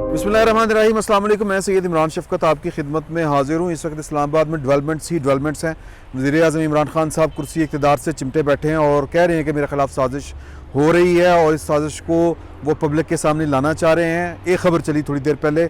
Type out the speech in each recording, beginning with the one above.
बिस्मिल्लाहिर्रहमानिर्रहीम, अस्सलाम वालेकुम। मैं सैयद इमरान शफ़क़त आपकी खिदमत में हाज़िर हूँ। इस वक्त इस्लामाबाद में डेवलपमेंट्स हैं। वज़ीर आज़म इमरान खान साहब कुर्सी इक़्तिदार से चिमटे बैठे हैं और कह रहे हैं कि मेरे ख़िलाफ़ साजिश हो रही है और इस साजिश को वो पब्लिक के सामने लाना चाह रहे हैं। एक ख़बर चली थोड़ी देर पहले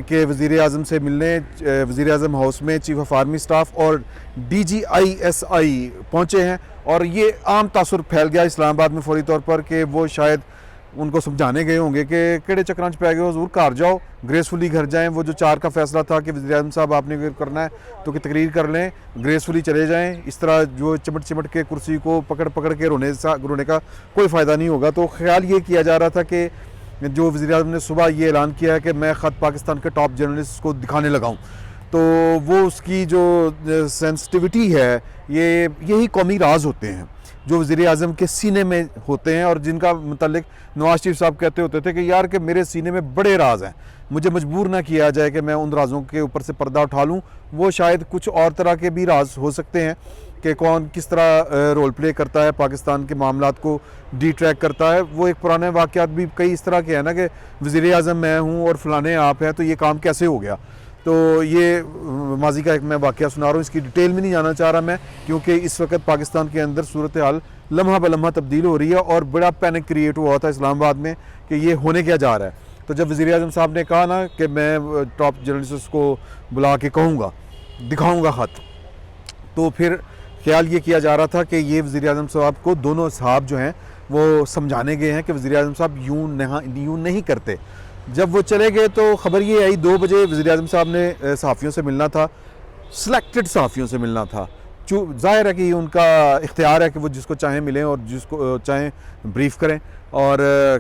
कि वज़ीर आज़म से मिलने वज़ीर आज़म हाउस में चीफ़ ऑफ आर्मी स्टाफ और DGISI पहुँचे हैं और ये आम तासुर फैल गया इस्लामाबाद में फ़ौरी तौर पर कि वो शायद उनको समझाने गए होंगे कि केड़े चक्रां च पै गए हो, ज़रूर घर जाओ, ग्रेसफुली घर जाएं। वो जो 4 का फैसला था कि वज़ीर आज़म साहब आपने अगर करना है तो कि तकरीर कर लें, ग्रेसफुली चले जाएं। इस तरह जो चिमट के कुर्सी को पकड़ के रोने का कोई फ़ायदा नहीं होगा। तो ख्याल ये किया जा रहा था कि जो वज़ीर आज़म ने सुबह ये ऐलान किया है कि मैं ख़त पाकिस्तान के टॉप जर्नलिस्ट को दिखाने लगा हूँ, तो वो उसकी जो सेंसिटिविटी है, यही कौमी राज होते हैं जो वज़ीर आज़म के सीने में होते हैं और जिनका मुतल्लिक नवाज शरीफ साहब कहते होते थे कि यार कि मेरे सीने में बड़े राज हैं, मुझे मजबूर ना किया जाए कि मैं उन राज़ों के ऊपर से पर्दा उठा लूँ। वो शायद कुछ और तरह के भी राज हो सकते हैं कि कौन किस तरह रोल प्ले करता है, पाकिस्तान के मामलात को डिट्रैक करता है। वो एक पुराने वाक़यात भी कई इस तरह के हैं ना कि वज़ीर आज़म मैं हूँ और फ़लाने आप हैं, तो ये काम कैसे हो गया। तो ये माजी का एक मैं वाक़या सुना रहा हूँ, इसकी डिटेल में नहीं जाना चाह रहा मैं, क्योंकि इस वक्त पाकिस्तान के अंदर सूरत हाल लम्हा ब लम्हा तब्दील हो रही है और बड़ा पैनिक क्रिएट हुआ था इस्लामाबाद में कि ये होने क्या जा रहा है। तो जब वज़ीर आज़म साहब ने कहा ना कि मैं टॉप जर्नलिस्ट को बुला के कहूँगा, दिखाऊँगा ख़त, तो फिर ख्याल ये किया जा रहा था कि ये वज़ीर आज़म साहब को दोनों साहब जो हैं वो समझाने गए हैं कि वज़ीर आज़म साहब यूँ नहीं करते। जब वो चले गए तो ख़बर ये आई 2 बजे वज़ीर आज़म साहब ने सहाफ़ियों से मिलना था, सिलेक्टेड सहाफ़ियों से मिलना था। ज़ाहिर है कि उनका इख्तियार है कि वो जिसको चाहें मिलें और जिसको चाहें ब्रीफ़ करें। और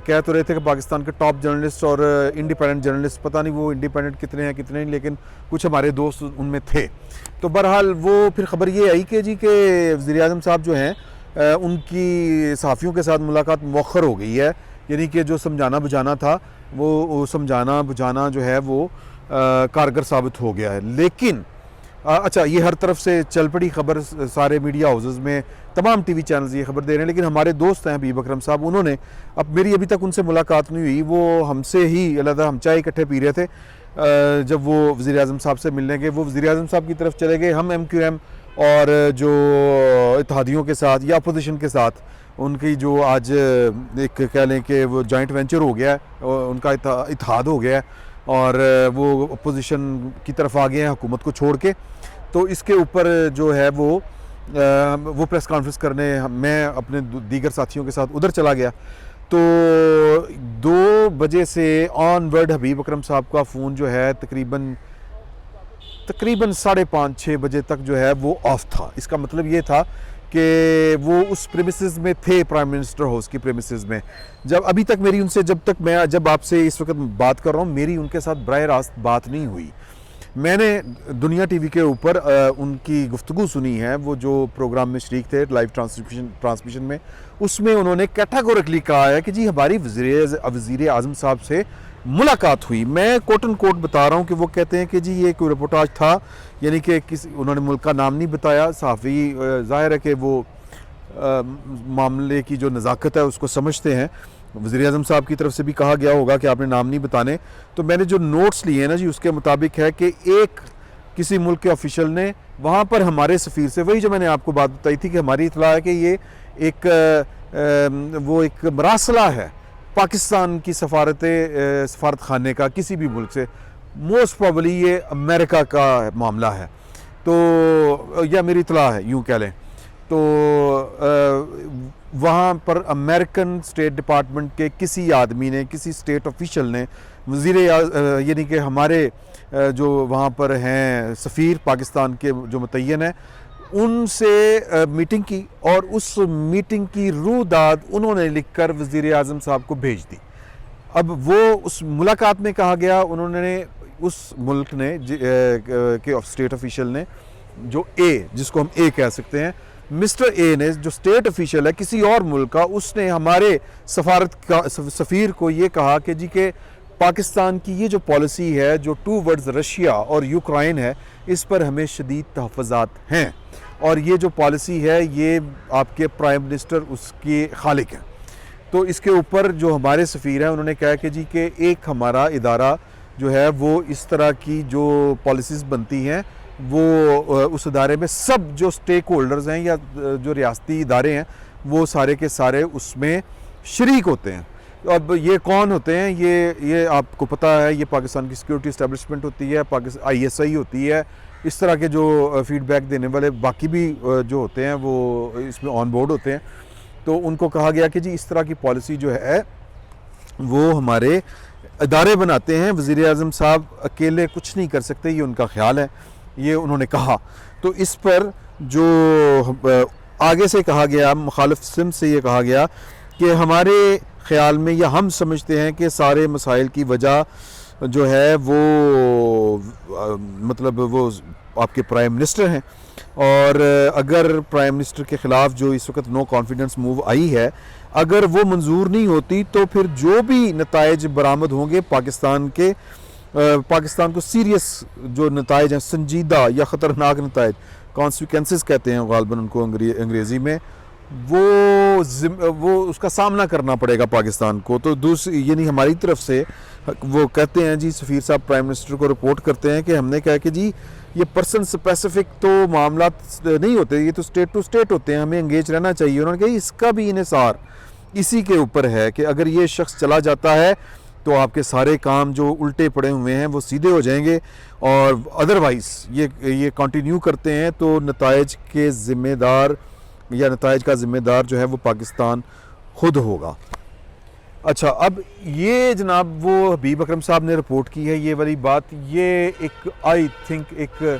कह तो रहे थे कि पाकिस्तान के टॉप जर्नलिस्ट और इंडिपेंडेंट जर्नलिस्ट, पता नहीं वो इंडिपेंडेंट कितने हैं कितने नहीं, लेकिन कुछ हमारे दोस्त उनमें थे। तो बहरहाल वो फिर ख़बर ये आई कि जी के वज़ीर आज़म साहब जो हैं उनकी सहाफ़ियों के साथ मुलाकात मौखर हो गई है, यानी कि जो समझाना बुझाना था वो समझाना बुझाना जो है वो कारगर साबित हो गया है। लेकिन अच्छा, ये हर तरफ से चल पड़ी खबर, सारे मीडिया हाउसेस में तमाम टीवी चैनल्स ये खबर दे रहे हैं, लेकिन हमारे दोस्त हैं हबीब अकरम साहब, उन्होंने, अब मेरी अभी तक उनसे मुलाकात नहीं हुई, वो हमसे ही अलहदा, हम चाय इकट्ठे पी रहे थे जब वो वज़ीर आज़म साहब से मिलने गए। वो वज़ीर आज़म साहब की तरफ चले गए, हम MQM और जो इत्तेहादियों के साथ या अपोजिशन के साथ उनकी जो आज एक कह लें कि वो जॉइंट वेंचर हो गया है, उनका इत्तेहाद हो गया है और वो अपोजिशन की तरफ आ गए हैं हुकूमत को छोड़ के। तो इसके ऊपर जो है वो प्रेस कॉन्फ्रेंस करने मैं अपने दीगर साथियों के साथ उधर चला गया। तो 2 बजे से ऑनवर्ड हबीब अकरम साहब का फ़ोन जो है तकरीबन 5:30-6 बजे तक जो है वो ऑफ था। इसका मतलब ये था कि वो उस प्रेमिसेस में थे, प्राइम मिनिस्टर हाउस की प्रेमिसेस में। जब अभी तक मेरी उनसे जब आपसे इस वक्त बात कर रहा हूँ, मेरी उनके साथ बराह रास्त बात नहीं हुई। मैंने दुनिया टीवी के ऊपर उनकी गुफ्तगू सुनी है, वो जो प्रोग्राम में शरीक थे लाइव ट्रांसमिशन में, उसमें उन्होंने कैटेगोरिकली कहा है कि जी हमारी वज़ीर आज़म साहब से मुलाकात हुई। मैं कोट एंड कोट बता रहा हूँ कि वो कहते हैं कि जी ये कोई रिपोर्टाज था, यानी कि उन्होंने मुल्क का नाम नहीं बताया। सहाफ़ी ज़ाहिर है कि वो मामले की जो नज़ाकत है उसको समझते हैं। वज़ीर आज़म साहब की तरफ से भी कहा गया होगा कि आपने नाम नहीं बताने। तो मैंने जो नोट्स लिए हैं ना जी, उसके मुताबिक है कि किसी मुल्क के ऑफिशियल ने वहाँ पर हमारे सफ़ीर से, वही जो मैंने आपको बात बताई थी कि हमारी इत्तला है कि ये एक मरासला है पाकिस्तान की सफारत खाने का किसी भी मुल्क से। मोस्ट प्रॉबली ये अमेरिका का मामला है, तो या मेरी इत्तला है यूँ कह लें। तो वहाँ पर अमेरिकन स्टेट डिपार्टमेंट के किसी आदमी ने, किसी स्टेट ऑफिशियल ने यानी कि हमारे जो वहाँ पर हैं सफ़ीर पाकिस्तान के जो मुतय्यन हैं, उनसे मीटिंग की और उस मीटिंग की रूदाद उन्होंने लिखकर वज़ीर आज़म साहब को भेज दी। अब वो उस मुलाकात में कहा गया, उन्होंने उस मुल्क ने के स्टेट ऑफिशियल ने, जो जिसको हम ए कह सकते हैं, मिस्टर ए ने, जो स्टेट ऑफिशियल है किसी और मुल्क का, उसने हमारे सफ़ीर को ये कहा कि जी के पाकिस्तान की ये जो पॉलिसी है जो टूवर्ड्स रशिया और यूक्रेन है, इस पर हमें शदीद तहफ़्फ़ुज़ात हैं और ये जो पॉलिसी है ये आपके प्राइम मिनिस्टर उसके खालिक हैं। तो इसके ऊपर जो हमारे सफ़ीर हैं उन्होंने कहा कि जी कि एक हमारा इदारा जो है वो इस तरह की जो पॉलिसीज़ बनती हैं वो उस इदारे में सब जो स्टेक होल्डर्स हैं या जो रियासती इदारे हैं वो सारे के सारे उसमें शरीक होते हैं। अब ये कौन होते हैं, ये आपको पता है, ये पाकिस्तान की सिक्योरिटी इस्टेब्लिशमेंट होती है, पाकिस्तान ISI होती है, इस तरह के जो फीडबैक देने वाले बाकी भी जो होते हैं वो इसमें ऑन बोर्ड होते हैं। तो उनको कहा गया कि जी इस तरह की पॉलिसी जो है वो हमारे इदारे बनाते हैं, वज़ीर आज़म साहब अकेले कुछ नहीं कर सकते, ये उनका ख्याल है, ये उन्होंने कहा। तो इस पर जो आगे से कहा गया, मुखालिफ सिम से ये कहा गया कि हमारे ख़्याल में या हम समझते हैं कि सारे मसाइल की वजह जो है वो मतलब वो आपके प्राइम मिनिस्टर हैं, और अगर प्राइम मिनिस्टर के ख़िलाफ़ जो इस वक्त नो कॉन्फिडेंस मूव आई है, अगर वो मंजूर नहीं होती तो फिर जो भी नताइज बरामद होंगे पाकिस्तान को सीरियस जो नताइज हैं, संजीदा या ख़तरनाक नताइज, कॉन्सिक्वेंसेस कहते हैं गालिबन उनको अंग्रेज़ी में, वो उसका सामना करना पड़ेगा पाकिस्तान को। तो दूसरी यानी हमारी तरफ से वो कहते हैं जी, सफ़ीर साहब प्राइम मिनिस्टर को रिपोर्ट करते हैं कि हमने कहा कि जी ये पर्सन स्पेसिफिक तो मामला नहीं होते, ये तो स्टेट टू स्टेट होते हैं, हमें एंगेज रहना चाहिए। उन्होंने कहा इसका भी इन्हिसार इसी के ऊपर है कि अगर ये शख्स चला जाता है तो आपके सारे काम जो उल्टे पड़े हुए हैं वो सीधे हो जाएंगे, और अदरवाइज़ ये कंटिन्यू करते हैं तो नताइज के ज़िम्मेदार या नताइज का ज़िम्मेदार जो है वो पाकिस्तान खुद होगा। अच्छा, अब ये जनाब वो हबीब अकरम साहब ने रिपोर्ट की है ये वाली बात, ये एक आई थिंक एक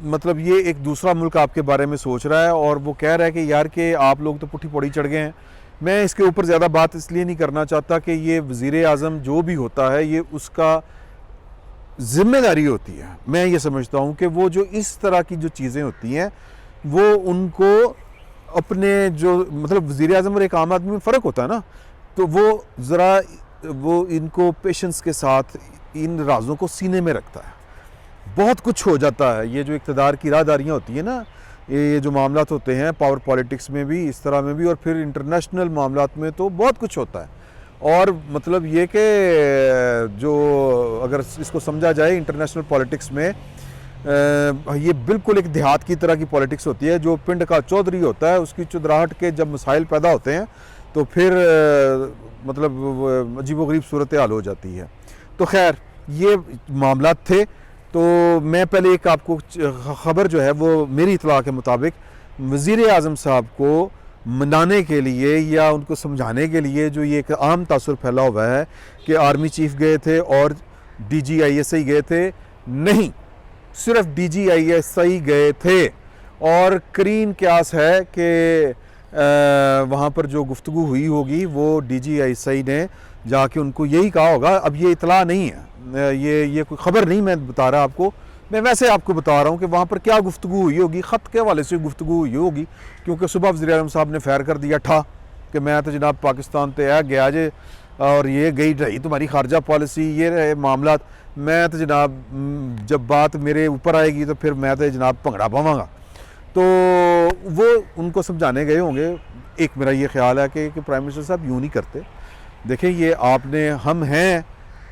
मतलब ये एक दूसरा मुल्क आपके बारे में सोच रहा है, और वो कह रहा है कि यार कि आप लोग तो पुट्ठी पौड़ी चढ़ गए हैं। मैं इसके ऊपर ज़्यादा बात इसलिए नहीं करना चाहता कि ये वज़ीर आज़म जो भी होता है ये उसका ज़िम्मेदारी होती है। मैं ये समझता हूँ कि वो जो इस तरह की जो चीज़ें होती हैं वो उनको अपने जो मतलब वज़ीर आज़म और एक आम आदमी में फ़र्क होता है ना, तो वो ज़रा वो इनको पेशेंस के साथ इन राज़ों को सीने में रखता है। बहुत कुछ हो जाता है, ये जो इक़्तिदार की राहदारियाँ होती हैं ना, ये जो मामलात होते हैं पावर पॉलिटिक्स में भी, इस तरह में भी, और फिर इंटरनेशनल मामलात में तो बहुत कुछ होता है। और मतलब ये कि जो अगर इसको समझा जाए इंटरनेशनल पॉलिटिक्स में ये बिल्कुल एक देहात की तरह की पॉलिटिक्स होती है। जो पिंड का चौधरी होता है उसकी चुदराहट के जब मसाइल पैदा होते हैं तो फिर मतलब अजीबोगरीब सूरत हाल हो जाती है। तो खैर ये मामला थे। तो मैं पहले एक आपको ख़बर जो है वो मेरी इत्तला के मुताबिक वज़ीर आज़म साहब को मनाने के लिए या उनको समझाने के लिए जो ये एक आम तासुर फैला हुआ है कि आर्मी चीफ गए थे और DGISI गए थे, नहीं, सिर्फ DGISI गए थे, और करीन क्यास है कि वहाँ पर जो गुफ्तगू हुई होगी वो DGISI ने जाके उनको यही कहा होगा। अब ये इतला नहीं है, ये कोई ख़बर नहीं मैं बता रहा आपको, मैं वैसे आपको बता रहा हूँ कि वहाँ पर क्या गुफ्तगू हुई होगी, ख़त के हवाले से गुफ्तगू हुई होगी। क्योंकि सुबह वज़ीर आज़म साहब ने फ़ैर कर दिया था कि मैं तो जनाब पाकिस्तान तो है गया जे, और ये गई रही तुम्हारी खारजा पॉलिसी, ये रहे मामला, मैं तो जनाब जब बात मेरे ऊपर आएगी तो फिर मैं तो जनाब भंगड़ा पावांगा। तो वो उनको समझाने गए होंगे। एक मेरा ये ख्याल है कि प्राइम मिनिस्टर साहब यूँ नहीं करते। देखें, ये आपने, हम हैं,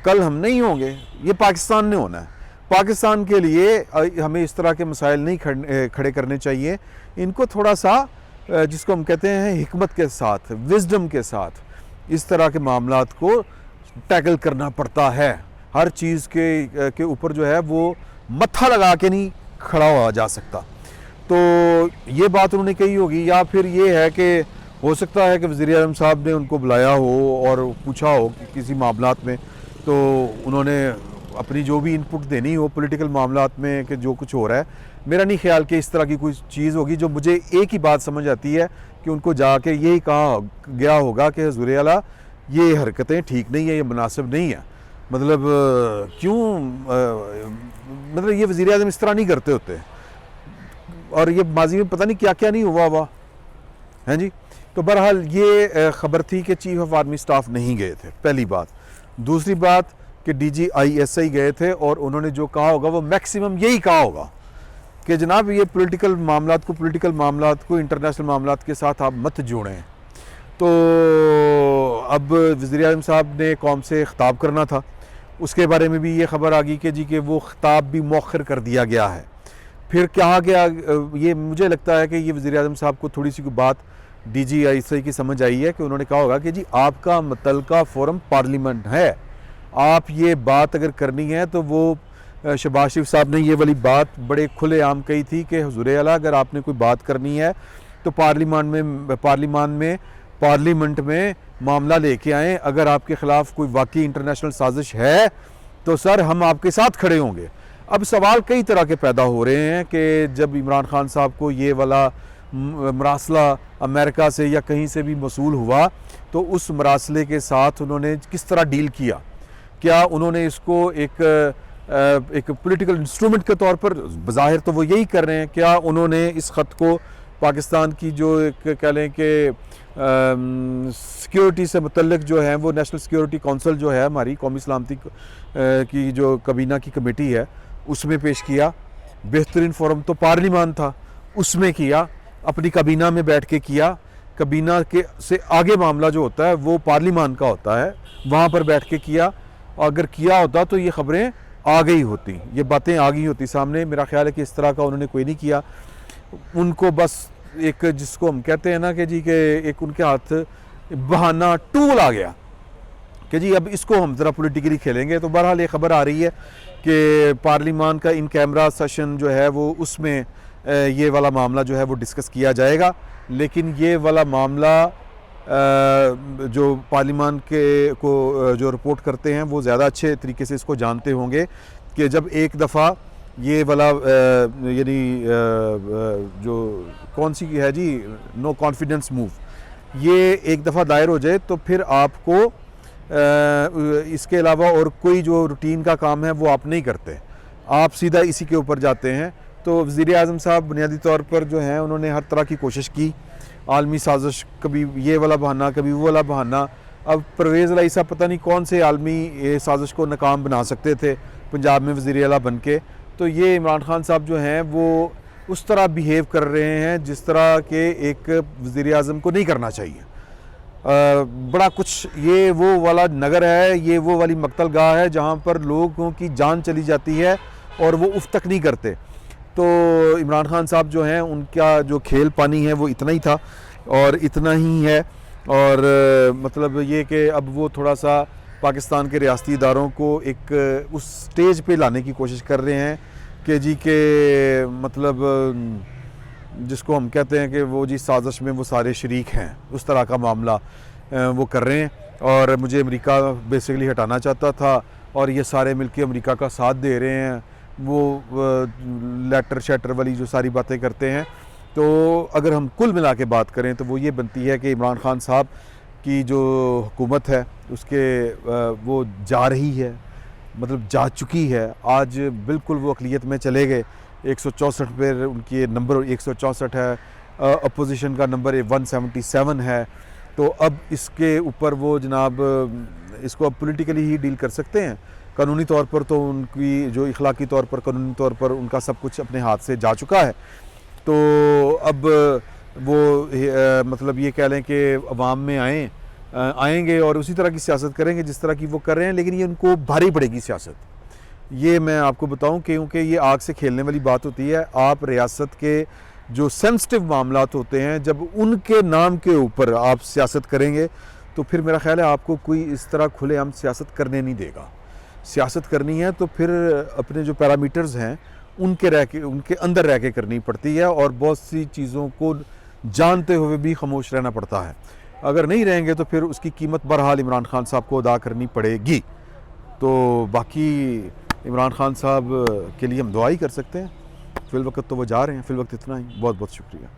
कल हम नहीं होंगे, ये पाकिस्तान ने होना है। पाकिस्तान के लिए हमें इस तरह के मसाइल नहीं खड़े करने चाहिए। इनको थोड़ा सा जिसको हम कहते हैं हिकमत के साथ, विजडम के साथ इस तरह के मामलात को टैकल करना पड़ता है। हर चीज़ के ऊपर जो है वो मत्था लगा के नहीं खड़ा हुआ जा सकता। तो ये बात उन्होंने कही होगी, या फिर ये है कि हो सकता है कि वज़ीर आज़म साहब ने उनको बुलाया हो और पूछा हो कि किसी मामलात में, तो उन्होंने अपनी जो भी इनपुट देनी हो पॉलिटिकल मामलात में कि जो कुछ हो रहा है। मेरा नहीं ख्याल कि इस तरह की कोई चीज़ होगी। जो मुझे एक ही बात समझ आती है कि उनको जाके यही कहा गया होगा कि हुज़ूर आला ये हरकतें ठीक नहीं है, ये मुनासिब नहीं है। मतलब क्यों मतलब ये वज़ीर आज़म इस तरह नहीं करते होते, और ये माजी में पता नहीं क्या क्या नहीं हुआ हैं जी। तो बहरहाल ये ख़बर थी कि चीफ ऑफ आर्मी स्टाफ नहीं गए थे, पहली बात। दूसरी बात कि DGISI गए थे और उन्होंने जो कहा होगा वो मैक्सिमम यही कहा होगा कि जनाब ये पॉलिटिकल मामलात को इंटरनेशनल मामलात के साथ आप मत जोड़ें। तो अब वज़ीर-ए-आज़म साहब ने कौम से ख़िताब करना था, उसके बारे में भी ये ख़बर आ गई कि जी कि वो ख़िताब भी मौखर कर दिया गया है। फिर कहा गया, ये मुझे लगता है कि ये वज़ीर-ए-आज़म साहब को थोड़ी सी कोई बात DGIC की समझ आई है कि उन्होंने कहा होगा कि जी आपका मुतल्लका फोरम पार्लियामेंट है, आप ये बात अगर करनी है तो वो शहबाज शरीफ साहब ने ये वाली बात बड़े खुलेआम कही थी कि हुज़ूर आला अगर आपने कोई बात करनी है तो पार्लियामेंट में मामला लेके आएँ, अगर आपके ख़िलाफ़ कोई वाकई इंटरनेशनल साजिश है तो सर हम आपके साथ खड़े होंगे। अब सवाल कई तरह के पैदा हो रहे हैं कि जब इमरान खान साहब को ये वाला मरासला अमेरिका से या कहीं से भी मसूल हुआ तो उस मरासले के साथ उन्होंने किस तरह डील किया, क्या उन्होंने इसको एक पॉलिटिकल इंस्ट्रूमेंट के तौर पर, बज़ाहिर तो वो यही कर रहे हैं, क्या उन्होंने इस ख़त को पाकिस्तान की जो एक कह लें कि सिक्योरिटी से मुतल्लिक जो है वो नेशनल सिक्योरिटी काउंसिल जो है हमारी कौमी सलामती की जो कबीना की कमेटी है उसमें पेश किया। बेहतरीन फोरम तो पार्लिमान था, उसमें किया, अपनी कबीना में बैठ के किया। कबीना के से आगे मामला जो होता है वो पार्लिमान का होता है, वहाँ पर बैठ के किया। अगर किया होता तो ये ख़बरें आ गई होती, ये बातें आ गई होती सामने। मेरा ख्याल है कि इस तरह का उन्होंने कोई नहीं किया। उनको बस एक, जिसको हम कहते हैं ना कि जी के एक उनके हाथ बहाना टूल आ गया कि जी अब इसको हम ज़रा पॉलिटिकली खेलेंगे। तो बहरहाल ये ख़बर आ रही है कि पार्लिमान का इन कैमरा सेशन जो है वो उसमें ये वाला मामला जो है वो डिस्कस किया जाएगा। लेकिन ये वाला मामला जो पार्लिमान के को जो रिपोर्ट करते हैं वो ज़्यादा अच्छे तरीके से इसको जानते होंगे कि जब एक दफ़ा ये वाला यानी जो कौन सी है जी नो कॉन्फिडेंस मूव, ये एक दफ़ा दायर हो जाए तो फिर आपको इसके अलावा और कोई जो रूटीन का काम है वो आप नहीं करते, आप सीधा इसी के ऊपर जाते हैं। तो वज़ीर-ए-आज़म साहब बुनियादी तौर पर जो हैं उन्होंने हर तरह की कोशिश की, आलमी साजिश, कभी ये वाला बहाना कभी वो वाला बहाना। अब परवेज़ इलाही साहब पता नहीं कौन से आलमी साजिश को नाकाम बना सकते थे पंजाब में वज़ीर आला बन के। तो ये इमरान खान साहब जो हैं वो उस तरह बिहेव कर रहे हैं जिस तरह के एक वज़ीर-ए-आज़म को नहीं करना चाहिए। बड़ा कुछ, ये वो वाला नगर है, ये वो वाली मकतलगाह है जहाँ पर लोगों की जान चली जाती है और वो उफ तक नहीं करते। तो इमरान खान साहब जो हैं उनका जो खेल पानी है वो इतना ही था और इतना ही है। और मतलब ये कि अब वो थोड़ा सा पाकिस्तान के रियासती इदारों को एक उस स्टेज पे लाने की कोशिश कर रहे हैं कि जी के मतलब जिसको हम कहते हैं कि वो जी साजिश में वो सारे शरीक हैं, उस तरह का मामला वो कर रहे हैं। और मुझे अमेरिका बेसिकली हटाना चाहता था और ये सारे मिलके अमेरिका का साथ दे रहे हैं, वो लेटर शेटर वाली जो सारी बातें करते हैं। तो अगर हम कुल मिला के बात करें तो वो ये बनती है कि इमरान खान साहब की जो हुकूमत है उसके वो जा रही है, मतलब जा चुकी है। आज बिल्कुल वो अक़लियत में चले गए। 164 पर उनकी नंबर 164 है, अपोजिशन का नंबर 177 है। तो अब इसके ऊपर वो जनाब इसको अब पॉलिटिकली ही डील कर सकते हैं। कानूनी तौर पर तो उनकी जो इखलाकी तौर पर, कानूनी तौर पर उनका सब कुछ अपने हाथ से जा चुका है। तो अब वो मतलब ये कह लें कि अवाम में आएंगे और उसी तरह की सियासत करेंगे जिस तरह की वो कर रहे हैं। लेकिन ये उनको भारी पड़ेगी सियासत, ये मैं आपको बताऊं, क्योंकि ये आग से खेलने वाली बात होती है। आप रियासत के जो सेंसिटिव मामलात होते हैं जब उनके नाम के ऊपर आप सियासत करेंगे तो फिर मेरा ख्याल है आपको कोई इस तरह खुलेआम सियासत करने नहीं देगा। सियासत करनी है तो फिर अपने जो पैरामीटर्स हैं उनके अंदर रह के करनी पड़ती है और बहुत सी चीज़ों को जानते हुए भी खामोश रहना पड़ता है। अगर नहीं रहेंगे तो फिर उसकी कीमत बहरहाल इमरान खान साहब को अदा करनी पड़ेगी। तो बाकी इमरान खान साहब के लिए हम दुआ ही कर सकते हैं। फ़िल वक्त तो वो जा रहे हैं, फ़िल वक्त इतना ही। बहुत बहुत शुक्रिया।